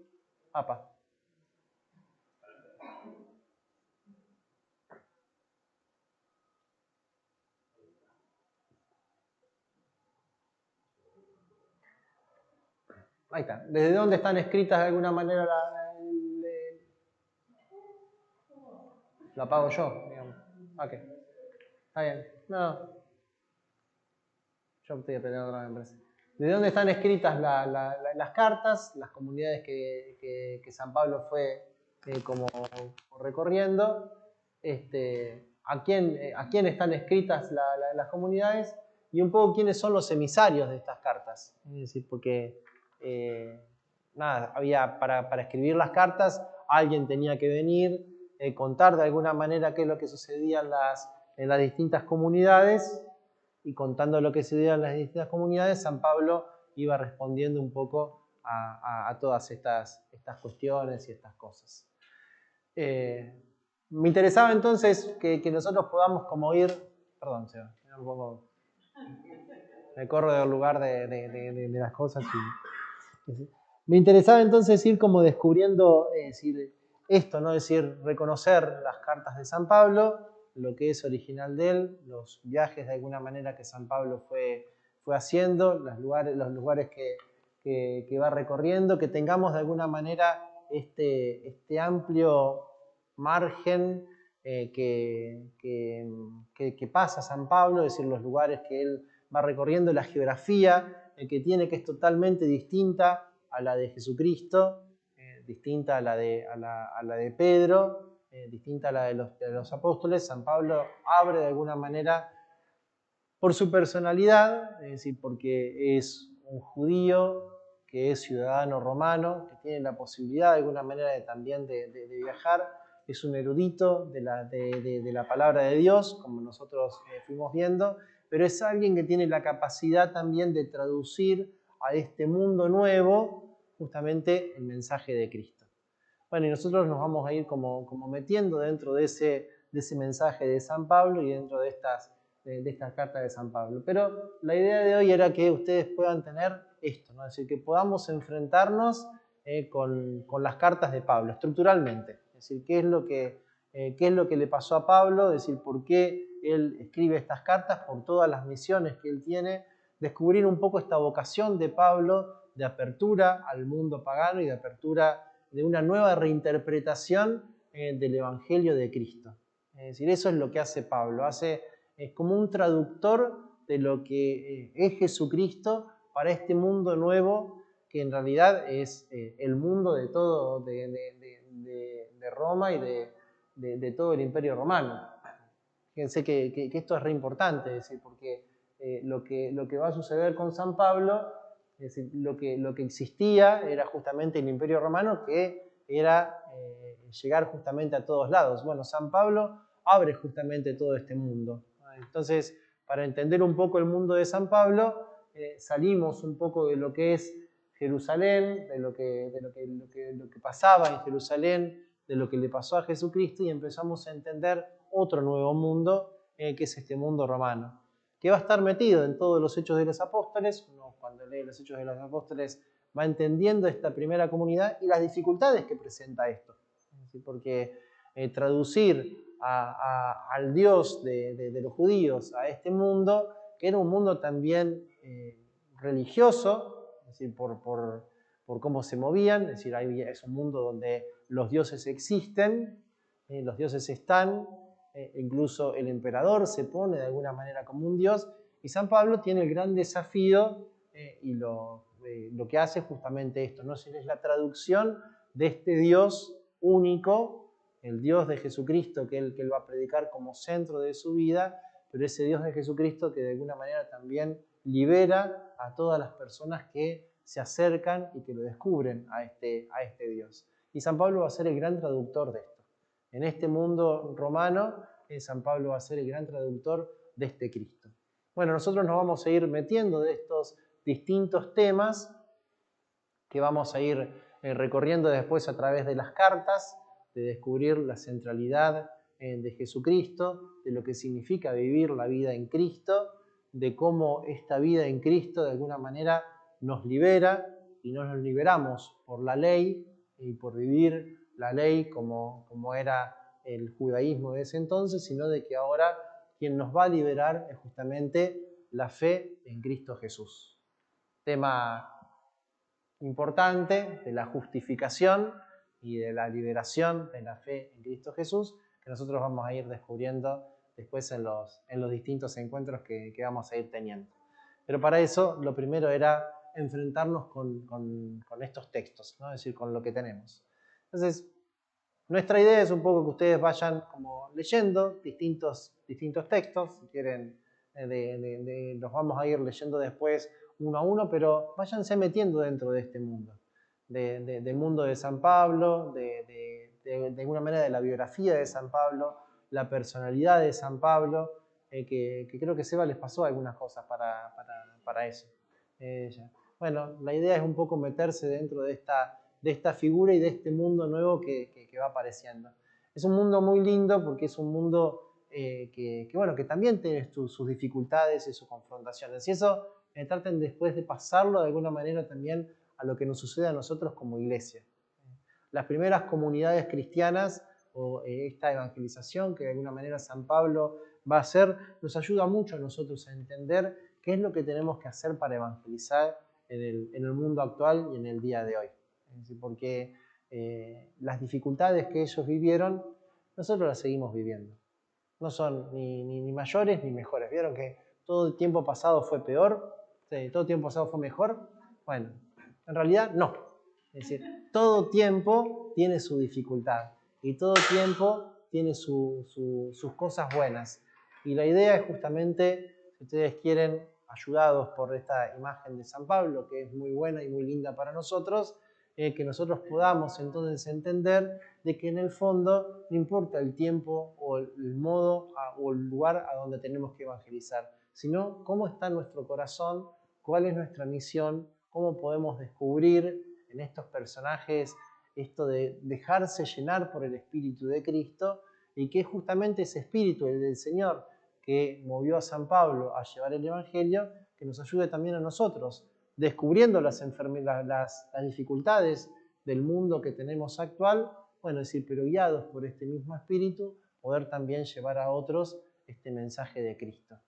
Apa. Ahí está. ¿Desde dónde están escritas de alguna manera lo apago yo, digamos? Ok. Está bien. No. Yo estoy aprendiendo otra vez, me parece. ¿De dónde están escritas las cartas, las comunidades que San Pablo fue como recorriendo? ¿A quién están escritas las comunidades? Y un poco quiénes son los emisarios de estas cartas. Es decir, porque había para escribir las cartas, alguien tenía que venir, contar de alguna manera qué es lo que sucedía en las distintas comunidades, y contando lo que sucedía en las distintas comunidades, San Pablo iba respondiendo un poco a todas estas cuestiones y estas cosas. Me interesaba entonces que nosotros podamos como ir. Perdón, Seba, un poco. Me corro del lugar de las cosas. Me interesaba entonces ir como descubriendo esto, ¿no? Es decir, reconocer las cartas de San Pablo, lo que es original de él, los viajes de alguna manera que San Pablo fue haciendo, los lugares que va recorriendo, que tengamos de alguna manera este amplio margen que pasa San Pablo, es decir, los lugares que él va recorriendo, la geografía que tiene, que es totalmente distinta a la de Jesucristo, distinta a la de Pedro, distinta a la de los apóstoles. San Pablo abre de alguna manera por su personalidad, es decir, porque es un judío que es ciudadano romano, que tiene la posibilidad de alguna manera también de viajar, es un erudito de la palabra de Dios, como nosotros fuimos viendo, pero es alguien que tiene la capacidad también de traducir a este mundo nuevo justamente el mensaje de Cristo. Bueno, y nosotros nos vamos a ir como metiendo dentro de ese mensaje de San Pablo y dentro de estas cartas de San Pablo. Pero la idea de hoy era que ustedes puedan tener esto, ¿no? Es decir, que podamos enfrentarnos con las cartas de Pablo, estructuralmente. Es decir, qué es lo que le pasó a Pablo, es decir, por qué él escribe estas cartas, por todas las misiones que él tiene, descubrir un poco esta vocación de Pablo de apertura al mundo pagano y de apertura de una nueva reinterpretación del Evangelio de Cristo. Es decir, eso es lo que hace Pablo, es como un traductor de lo que es Jesucristo para este mundo nuevo, que en realidad es el mundo de todo, de Roma y de todo el Imperio Romano. Fíjense que esto es re importante, es decir, porque lo que va a suceder con San Pablo, es decir, lo que existía era justamente el Imperio Romano, que era llegar justamente a todos lados. Bueno, San Pablo abre justamente todo este mundo. Entonces, para entender un poco el mundo de San Pablo, salimos un poco de lo que es Jerusalén, de lo que pasaba en Jerusalén, de lo que le pasó a Jesucristo, y empezamos a entender otro nuevo mundo, que es este mundo romano, que va a estar metido en todos los Hechos de los Apóstoles. Uno, cuando lee los Hechos de los Apóstoles, va entendiendo esta primera comunidad y las dificultades que presenta esto. Porque traducir al Dios de los judíos a este mundo, que era un mundo también religioso, es decir, por cómo se movían, es decir, es un mundo donde los dioses existen, los dioses están, incluso el emperador se pone de alguna manera como un dios, y San Pablo tiene el gran desafío y lo que hace es justamente esto, ¿no? Es la traducción de este Dios único, el Dios de Jesucristo que él va a predicar como centro de su vida, pero ese Dios de Jesucristo que de alguna manera también libera a todas las personas que se acercan y que lo descubren a este Dios. Y San Pablo va a ser el gran traductor de esto. En este mundo romano, San Pablo va a ser el gran traductor de este Cristo. Bueno, nosotros nos vamos a ir metiendo de estos distintos temas que vamos a ir recorriendo después a través de las cartas, de descubrir la centralidad de Jesucristo, de lo que significa vivir la vida en Cristo, de cómo esta vida en Cristo de alguna manera nos libera y no nos liberamos por la ley y por vivir la ley como era el judaísmo de ese entonces, sino de que ahora quien nos va a liberar es justamente la fe en Cristo Jesús. Tema importante de la justificación y de la liberación de la fe en Cristo Jesús, que nosotros vamos a ir descubriendo después en los distintos encuentros que vamos a ir teniendo. Pero para eso lo primero era enfrentarnos con estos textos, ¿no? Es decir, con lo que tenemos. Entonces, nuestra idea es un poco que ustedes vayan como leyendo distintos textos, si quieren, los vamos a ir leyendo después uno a uno, pero váyanse metiendo dentro de este mundo, del mundo de San Pablo, de alguna manera de la biografía de San Pablo, la personalidad de San Pablo, que creo que Seba les pasó algunas cosas para eso. Bueno, la idea es un poco meterse dentro de esta figura y de este mundo nuevo que va apareciendo. Es un mundo muy lindo porque es un mundo que también tiene sus dificultades y sus confrontaciones. Y eso traten después de pasarlo de alguna manera también a lo que nos sucede a nosotros como iglesia. Las primeras comunidades cristianas o esta evangelización que de alguna manera San Pablo va a hacer, nos ayuda mucho a nosotros a entender qué es lo que tenemos que hacer para evangelizar en el mundo actual y en el día de hoy. Es decir, porque las dificultades que ellos vivieron, nosotros las seguimos viviendo. No son ni mayores ni mejores. ¿Vieron que todo el tiempo pasado fue peor? ¿Todo el tiempo pasado fue mejor? Bueno, en realidad no. Es decir, todo tiempo tiene su dificultad y todo tiempo tiene sus cosas buenas. Y la idea es justamente, si ustedes quieren, ayudados por esta imagen de San Pablo, que es muy buena y muy linda para nosotros, que nosotros podamos entonces entender de que en el fondo no importa el tiempo o el modo o el lugar a donde tenemos que evangelizar, sino cómo está nuestro corazón, cuál es nuestra misión, cómo podemos descubrir en estos personajes esto de dejarse llenar por el Espíritu de Cristo y que es justamente ese Espíritu, el del Señor, que movió a San Pablo a llevar el Evangelio, que nos ayude también a nosotros, descubriendo las dificultades del mundo que tenemos actual, bueno, es decir, pero guiados por este mismo Espíritu, poder también llevar a otros este mensaje de Cristo.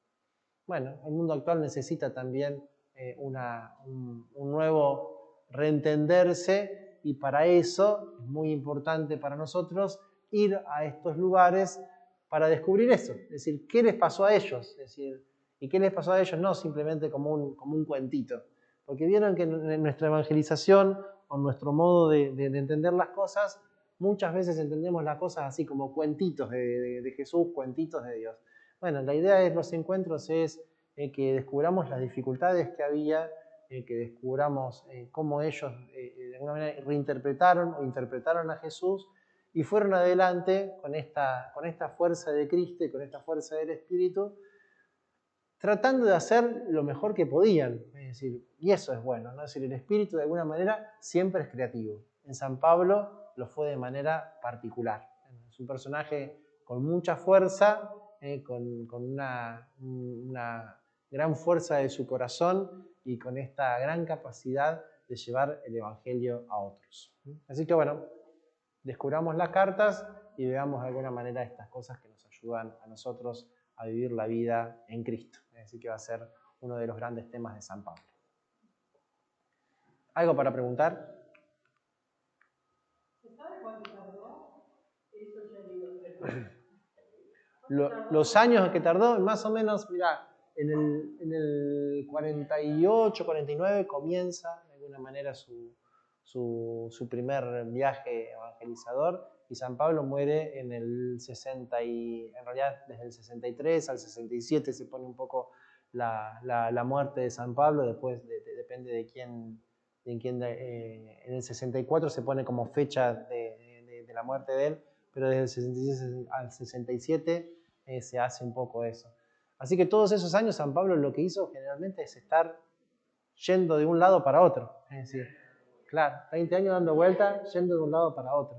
Bueno, el mundo actual necesita también un nuevo reentenderse y para eso es muy importante para nosotros ir a estos lugares para descubrir eso, es decir, ¿qué les pasó a ellos? Es decir, ¿y qué les pasó a ellos? No simplemente como un cuentito, porque vieron que en nuestra evangelización o nuestro modo de entender las cosas, muchas veces entendemos las cosas así como cuentitos de Jesús, cuentitos de Dios. Bueno, la idea de los encuentros es que descubramos las dificultades que había, que descubramos cómo ellos de alguna manera reinterpretaron o interpretaron a Jesús y fueron adelante con esta fuerza de Cristo y con esta fuerza del Espíritu, tratando de hacer lo mejor que podían. Es decir, y eso es bueno, ¿no? Es decir, el Espíritu de alguna manera siempre es creativo. En San Pablo lo fue de manera particular. Es un personaje con mucha fuerza, con una gran fuerza de su corazón y con esta gran capacidad de llevar el Evangelio a otros. Así que bueno, descubramos las cartas y veamos de alguna manera estas cosas que nos ayudan a nosotros a vivir la vida en Cristo. Así que va a ser uno de los grandes temas de San Pablo. ¿Algo para preguntar? ¿Se sabe cuánto tardó? Eso ya digo. Los años que tardó, más o menos, mirá, en el 48, 49 comienza de alguna manera su primer viaje evangelizador y San Pablo muere en el 60 y en realidad desde el 63 al 67 se pone un poco la muerte de San Pablo, después depende de quién en el 64 se pone como fecha de la muerte de él, pero desde el 66 al 67 se hace un poco eso. Así que todos esos años San Pablo lo que hizo generalmente es estar yendo de un lado para otro. Es decir, claro, 20 años dando vuelta, yendo de un lado para otro.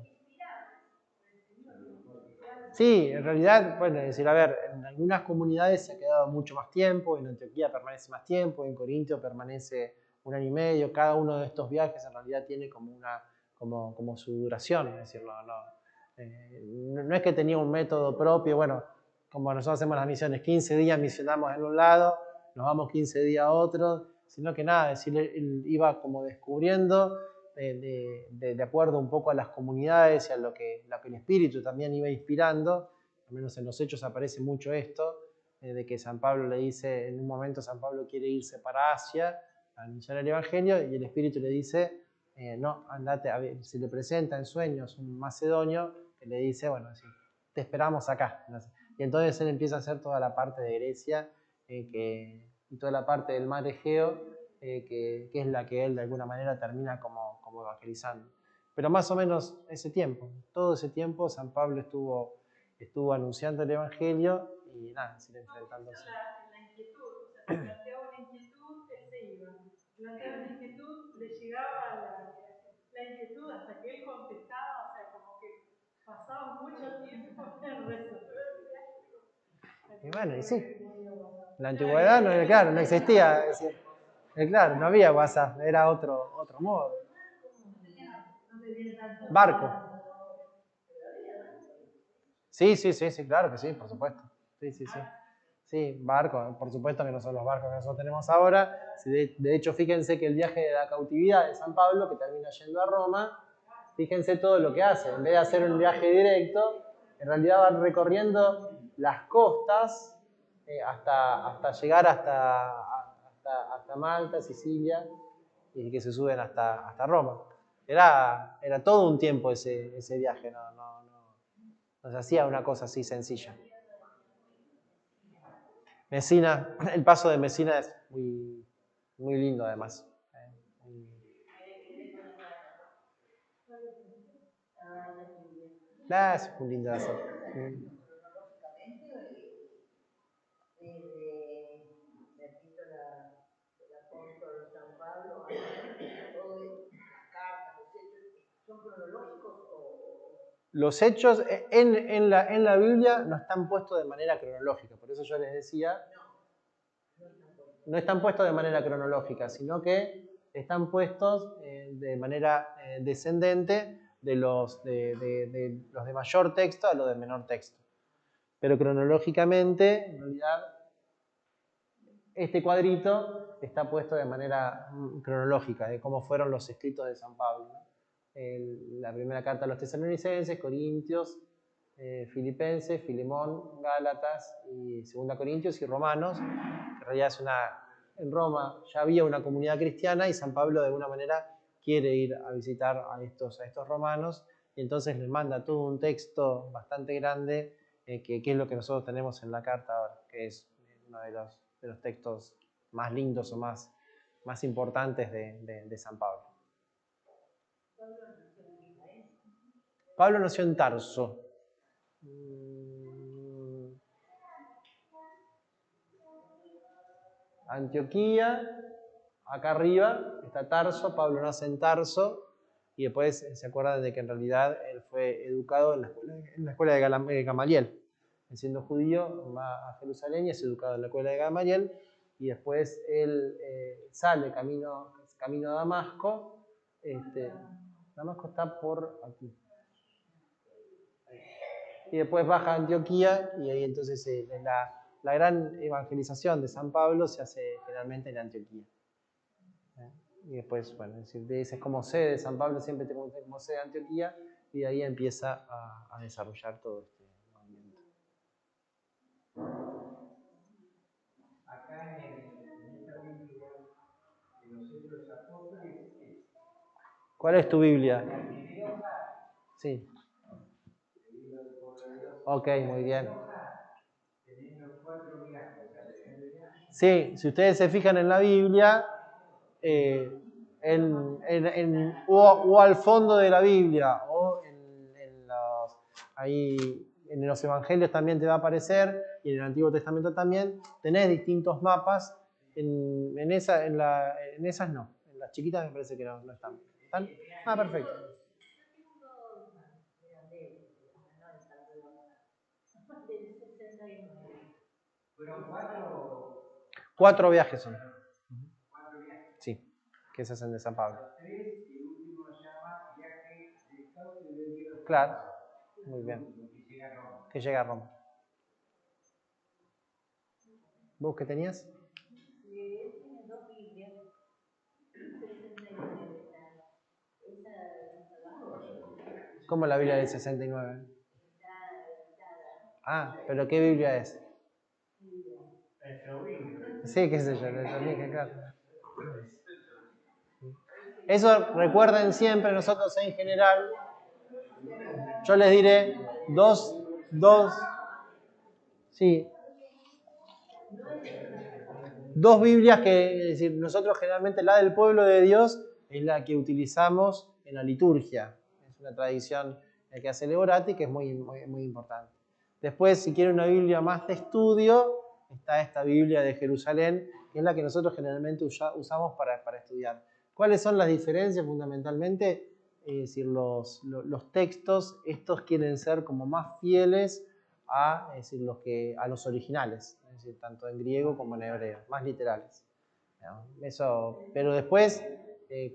Sí, en realidad, bueno, es decir, a ver, en algunas comunidades se ha quedado mucho más tiempo, en Antioquía permanece más tiempo, en Corintio permanece 1 año y medio, cada uno de estos viajes en realidad tiene como su duración, es decir, no es que tenía un método propio, bueno, como nosotros hacemos las misiones, 15 días misionamos en un lado, nos vamos 15 días a otro, sino que nada, es decir, él iba como descubriendo de acuerdo un poco a las comunidades y a lo que el Espíritu también iba inspirando, al menos en los Hechos aparece mucho esto, de que San Pablo le dice, en un momento San Pablo quiere irse para Asia a anunciar el Evangelio y el Espíritu le dice, no, andate, a ver, se le presenta en sueños un macedonio que le dice, bueno, te esperamos acá. Y entonces él empieza a hacer toda la parte de Grecia y toda la parte del mar Egeo, que es la que él de alguna manera termina como evangelizando. Pero más o menos ese tiempo, todo ese tiempo San Pablo estuvo anunciando el Evangelio y nada, enfrentándose. La inquietud, o sea, planteaba una inquietud, él se iba. Planteaba una inquietud, le llegaba la inquietud hasta que él contestaba, o sea, como que pasaba mucho tiempo en resolver. Y bueno, y sí, la antigüedad no, claro, no existía. Es decir, Claro, no había WhatsApp, era otro modo. Barco. Sí, sí, sí, sí, claro que sí, por supuesto. Sí, sí, sí. Sí, barco, por supuesto que no son los barcos que nosotros tenemos ahora. De hecho, fíjense que el viaje de la cautividad de San Pablo, que termina yendo a Roma, fíjense todo lo que hace. En vez de hacer un viaje directo, en realidad van recorriendo las costas hasta llegar hasta Malta, Sicilia, y que se suben hasta Roma. Era todo un tiempo ese viaje, no se hacía una cosa así sencilla. Messina, el paso de Messina es muy, muy lindo además. Es muy lindo de hacer. Los hechos en la Biblia no están puestos de manera cronológica, por eso yo les decía, no están puestos de manera cronológica, sino que están puestos de manera descendente de los de mayor texto a los de menor texto. Pero cronológicamente, en realidad, este cuadrito está puesto de manera cronológica, de cómo fueron los escritos de San Pablo. La primera carta a los tesalonicenses, Corintios, Filipenses, Filemón, Gálatas, y Segunda Corintios y Romanos, que en realidad en Roma ya había una comunidad cristiana y San Pablo de alguna manera quiere ir a visitar a estos romanos y entonces les manda todo un texto bastante grande que es lo que nosotros tenemos en la carta ahora, que es uno de los textos más lindos o más importantes de San Pablo. Pablo nació en Tarso. Antioquía, acá arriba está Tarso, Pablo nace en Tarso y después se acuerdan de que en realidad él fue educado en la escuela de Gamaliel. Siendo judío va a Jerusalén y es educado en la escuela de Gamaliel y después él sale camino a Damasco. Damasco está por aquí. Y después baja a Antioquía y ahí entonces la gran evangelización de San Pablo se hace generalmente en Antioquía. Y después, bueno, es como sede de San Pablo, siempre te conoce como sede de Antioquía, y de ahí empieza a desarrollar todo este movimiento. Acá en esta Biblia, en los Hechos de los Apóstoles, ¿cuál es tu Biblia? Sí. Ok, muy bien. Sí, si ustedes se fijan en la Biblia, o al fondo de la Biblia o ahí en los evangelios también te va a aparecer y en el Antiguo Testamento también tenés distintos mapas. En esas no, en las chiquitas me parece que no están. ¿Están? Ah, perfecto. Cuatro viajes son. Sí, que se hacen de San Pablo. Claro, muy bien. Que llega a Roma. ¿Vos qué tenías? ¿Cómo la Biblia del 69? Ah, ¿pero qué Biblia es? Sí, qué sé yo, claro. Eso recuerden siempre, nosotros en general, yo les diré dos Biblias que, es decir, nosotros generalmente la del pueblo de Dios es la que utilizamos en la liturgia. Es una tradición que hace Leorati que es muy, muy, muy importante. Después, si quieren una Biblia más de estudio, está esta Biblia de Jerusalén, que es la que nosotros generalmente usamos para estudiar. ¿Cuáles son las diferencias fundamentalmente? Es decir, los textos, estos quieren ser como más fieles a los originales, es decir, tanto en griego como en hebreo, más literales. ¿no? Eso, pero después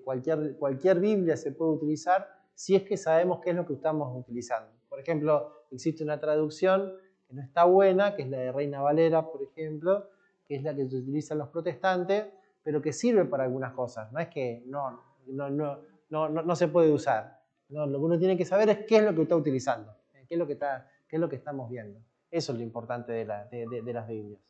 cualquier Biblia se puede utilizar si es que sabemos qué es lo que estamos utilizando. Por ejemplo, existe una traducción que no está buena, que es la de Reina Valera, por ejemplo, que es la que se utilizan los protestantes, pero que sirve para algunas cosas. No es que no se puede usar. No, lo que uno tiene que saber es qué es lo que está utilizando, qué es lo que estamos viendo. Eso es lo importante de las Biblias.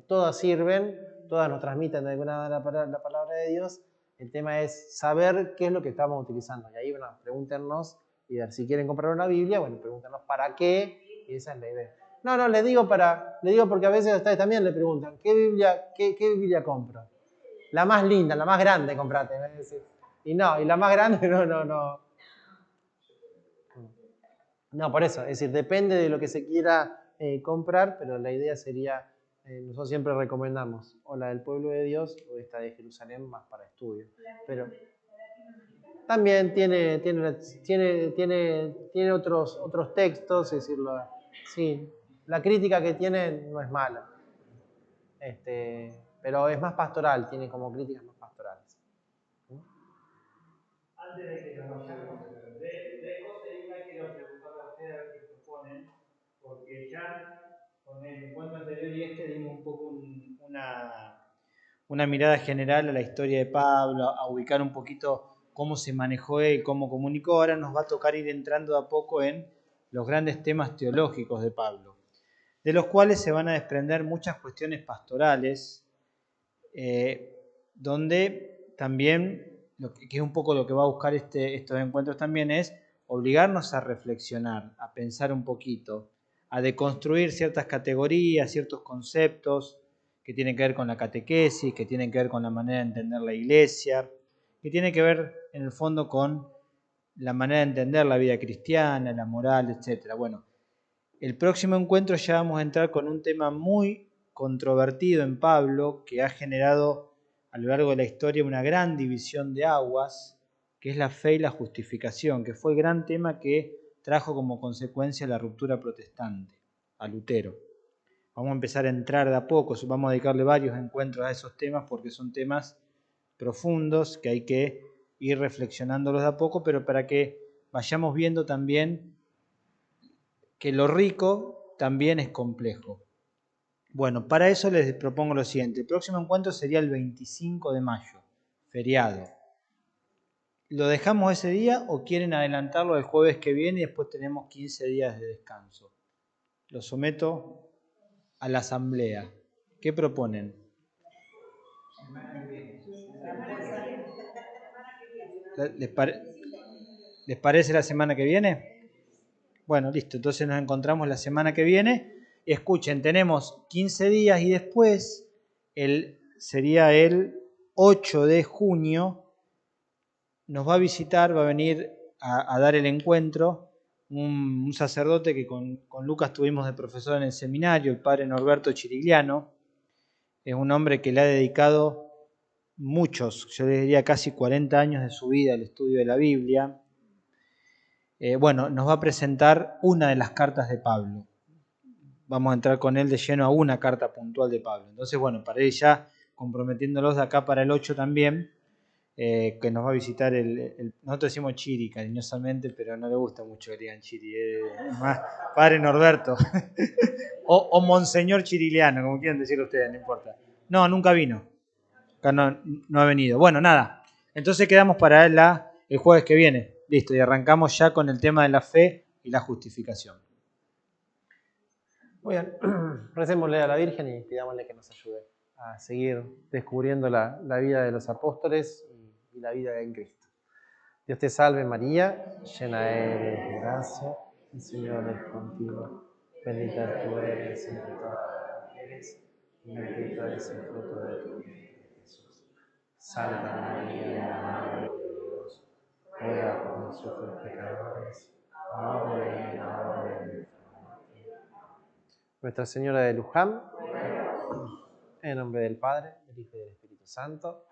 Todas sirven, todas nos transmiten de alguna manera la palabra de Dios. El tema es saber qué es lo que estamos utilizando. Y ahí, bueno, pregúntenos, y ver si quieren comprar una Biblia, bueno, pregúntenos para qué, y esa es la idea. No, les digo porque a veces a ustedes también le preguntan, ¿qué Biblia compro? La más linda, la más grande comprate. Y la más grande no. No, por eso, es decir, depende de lo que se quiera comprar, pero la idea sería, nosotros siempre recomendamos o la del Pueblo de Dios o esta de Jerusalén más para estudio. Pero también tiene otros textos, es decir, sí, la crítica que tiene no es mala, pero es más pastoral, tiene como críticas más pastorales. Antes de que nos vayamos, de José y una quiero preguntarle a ustedes a ver qué proponen, porque ya con el encuentro anterior y dimos un poco una mirada general a la historia de Pablo, a ubicar un poquito cómo se manejó él, cómo comunicó. Ahora nos va a tocar ir entrando de a poco en los grandes temas teológicos de Pablo, de los cuales se van a desprender muchas cuestiones pastorales, donde también, que es un poco lo que va a buscar estos encuentros también, es obligarnos a reflexionar, a pensar un poquito, a deconstruir ciertas categorías, ciertos conceptos que tienen que ver con la catequesis, que tienen que ver con la manera de entender la iglesia, que tienen que ver en el fondo con la manera de entender la vida cristiana, la moral, etc. Bueno, el próximo encuentro ya vamos a entrar con un tema muy controvertido en Pablo, que ha generado a lo largo de la historia una gran división de aguas, que es la fe y la justificación, que fue el gran tema que trajo como consecuencia la ruptura protestante, a Lutero. Vamos a empezar a entrar de a poco, vamos a dedicarle varios encuentros a esos temas porque son temas profundos que hay que ir reflexionándolos de a poco, pero para que vayamos viendo también que lo rico también es complejo. Bueno, para eso les propongo lo siguiente. El próximo encuentro sería el 25 de mayo, feriado. ¿Lo dejamos ese día o quieren adelantarlo el jueves que viene y después tenemos 15 días de descanso? Lo someto a la asamblea. ¿Qué proponen? ¿Les parece la semana que viene? Bueno, listo. Entonces nos encontramos la semana que viene. Escuchen, tenemos 15 días y después sería el 8 de junio. Nos va a visitar, va a venir a dar el encuentro un sacerdote que con Lucas tuvimos de profesor en el seminario, el padre Norberto Chirigliano. Es un hombre que le ha dedicado muchos, yo les diría casi 40 años de su vida al estudio de la Biblia. Bueno, nos va a presentar una de las cartas de Pablo. Vamos a entrar con él de lleno a una carta puntual de Pablo. Entonces, bueno, para ir ya comprometiéndolos de acá para el 8 también, que nos va a visitar nosotros decimos Chiri cariñosamente, pero no le gusta mucho que digan Chiri, más padre Norberto, o Monseñor Chiriliano, como quieran decirlo ustedes, no importa. No, nunca vino, acá no ha venido. Bueno, nada, entonces quedamos para el jueves que viene, listo, y arrancamos ya con el tema de la fe y la justificación. Muy bien, recémosle a la Virgen y pidámosle que nos ayude a seguir descubriendo la vida de los apóstoles y la vida en Cristo. Dios te salve María, llena eres de gracia, el Señor es contigo. Bendita tú eres entre todas las mujeres, y bendito es el fruto de tu vientre, Jesús. Santa María, Madre de Dios, ruega por nosotros pecadores, ahora y en la hora de nuestra muerte. Nuestra Señora de Luján, en nombre del Padre, del Hijo y del Espíritu Santo.